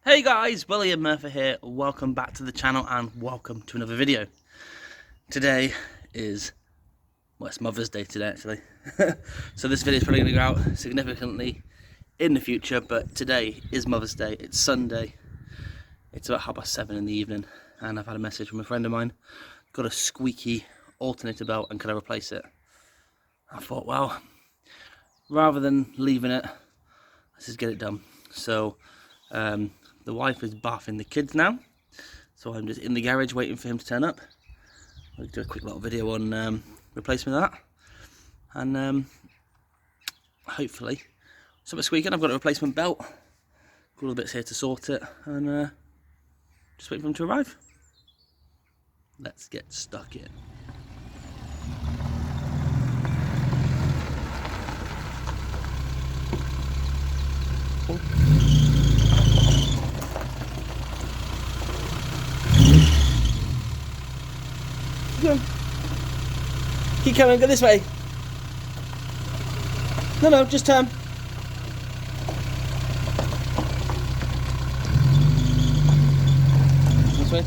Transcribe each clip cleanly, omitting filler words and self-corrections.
Hey guys, William Murfitt here. Welcome back to the channel and welcome to another video. Today is, well, it's Mother's Day today actually. So this video is probably going to go out significantly in the future, but today is Mother's Day. It's Sunday. It's about 7:30 in the evening and I've had a message from a friend of mine. Got a squeaky alternator belt and could I replace it? I thought, well, rather than leaving it, let's just get it done. So the wife is bathing the kids now, so I'm just in the garage waiting for him to turn up. I'll do a quick little video on replacement of that, and hopefully something squeaking. I've got a replacement belt, got all the bits here to sort it, and just waiting for him to arrive. Let's get stuck in. Keep coming, go this way. No, just turn. This way.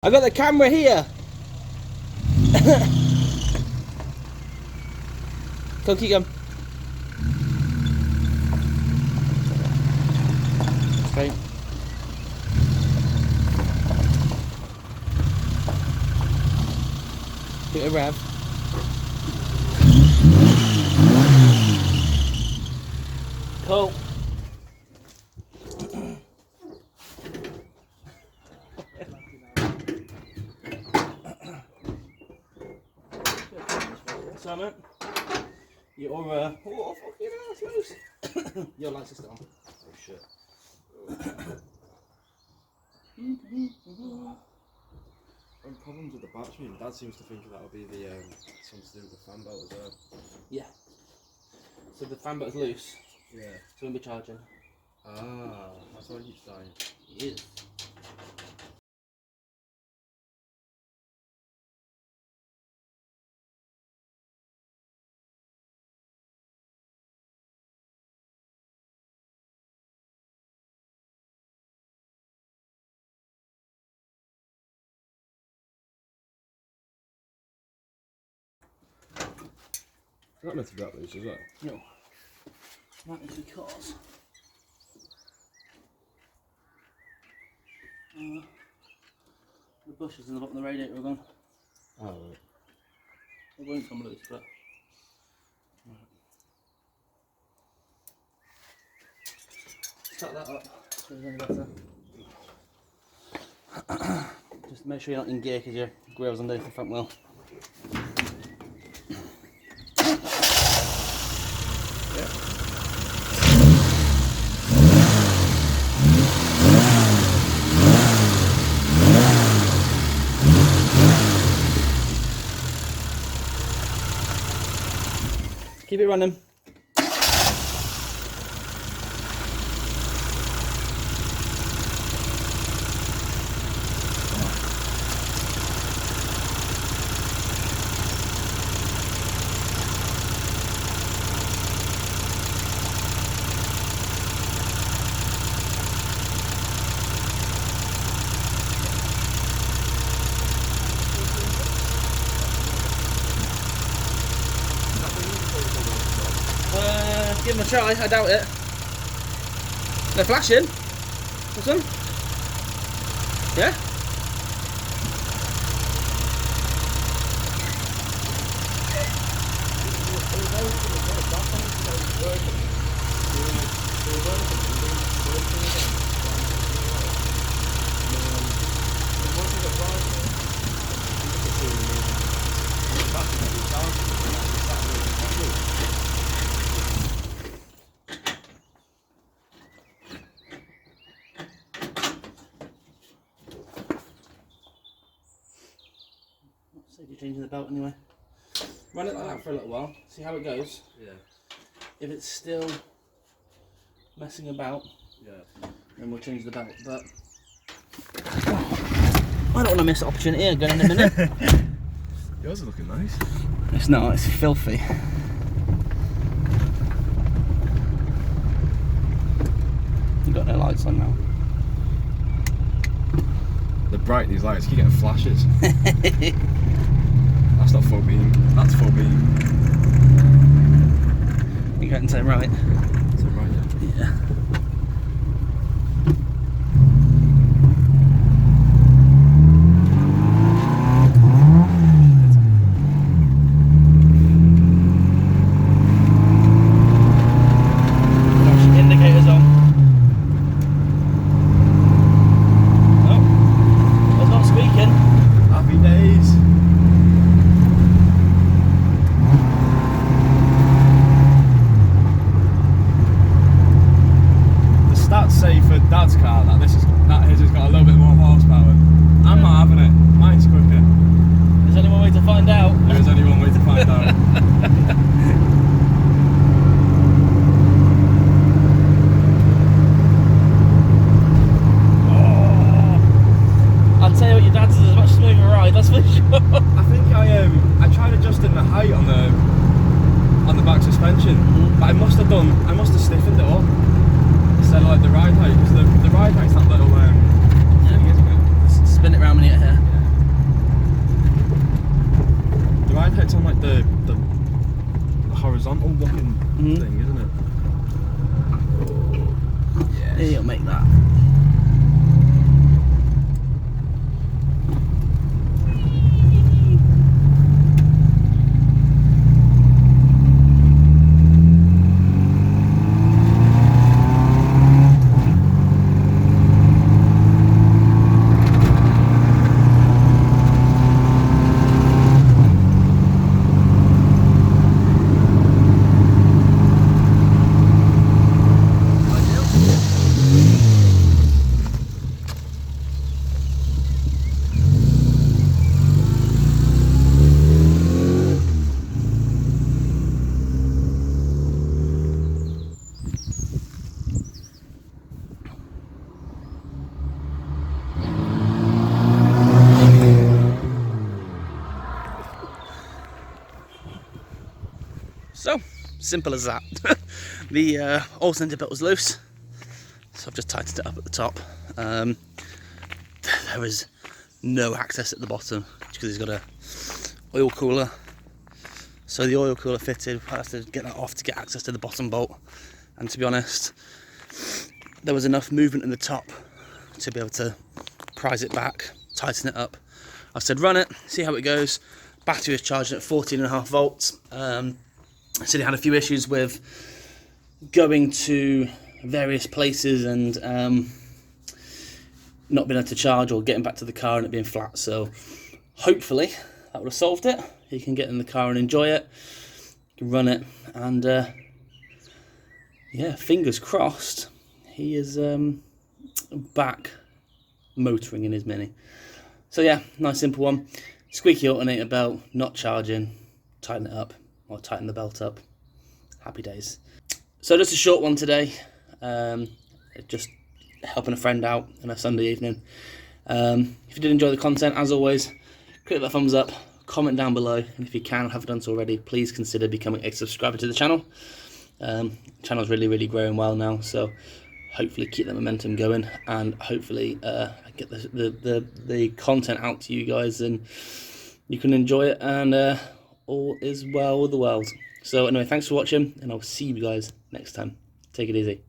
I got the camera here. Go, keep going. Straight. Give it a rev. Cool. Simon, your oh fucking ass loose. Your lights are still on. Oh shit. Problems with the battery, and Dad seems to think that'll be the something to do with the fan belt as well. Yeah. So the fan belt is loose. Yeah. So we'll be charging. Ah, that's why he keeps dying. He is. It's not meant to be that loose, is it? No. That is because the bushes in the bottom of the radiator are gone. Oh, right. It won't come loose, but start that up so it's any better. Just make sure you're not in gear because your grill's underneath the front wheel. Keep it running. Give them a try, I doubt it. They're flashing. This one? Yeah? So you're changing the belt anyway. Run it like that for a little while, see how it goes. Yeah. If it's still messing about, then we'll change the belt. But I don't want to miss the opportunity again in a minute. Yours are looking nice. It's not, it's filthy. You've got no lights on now. They're bright, these lights. Keep getting flashes. That's not full beam. That's full beam. You getting to right? Is it right? Yeah. Indicators on. Oh, it's not squeaking. Happy days. The stats say for Dad's car that his has got a little bit more horsepower. I'm not having it. Mine's quicker. There's only one way to find out. There is only one way to find out. I'll tell you what, your dad's is a much smoother ride, that's for sure. I think I tried adjusting the height on the back suspension, but I must have stiffened it up instead of like the ride height, because the ride height's that little thing, isn't it? Spin it round when you get here. The ride height's on like the horizontal looking thing, isn't it? Yeah, you'll make that. So, simple as that. The oil cylinder belt was loose, so I've just tightened it up at the top. There is no access at the bottom because he's got a oil cooler. So the oil cooler fitted, I have to get that off to get access to the bottom bolt. And to be honest, there was enough movement in the top to be able to prise it back, tighten it up. I've said run it, see how it goes. Battery is charging at 14.5 volts. So they had a few issues with going to various places and not being able to charge, or getting back to the car and it being flat. So hopefully that would have solved it. You can get in the car and enjoy it. You can run it, and yeah, fingers crossed he is back motoring in his Mini. So yeah, nice simple one. Squeaky alternator belt, not charging, tighten it up, or tighten the belt up. Happy days. So just a short one today, just helping a friend out on a Sunday evening. If you did enjoy the content, as always, click that thumbs up, comment down below, and if you can, haven't done so already, please consider becoming a subscriber to the channel. Channel's really growing well now, so hopefully keep that momentum going, and hopefully get the content out to you guys and you can enjoy it, and all is well with the world. So anyway, thanks for watching, and I'll see you guys next time. Take it easy.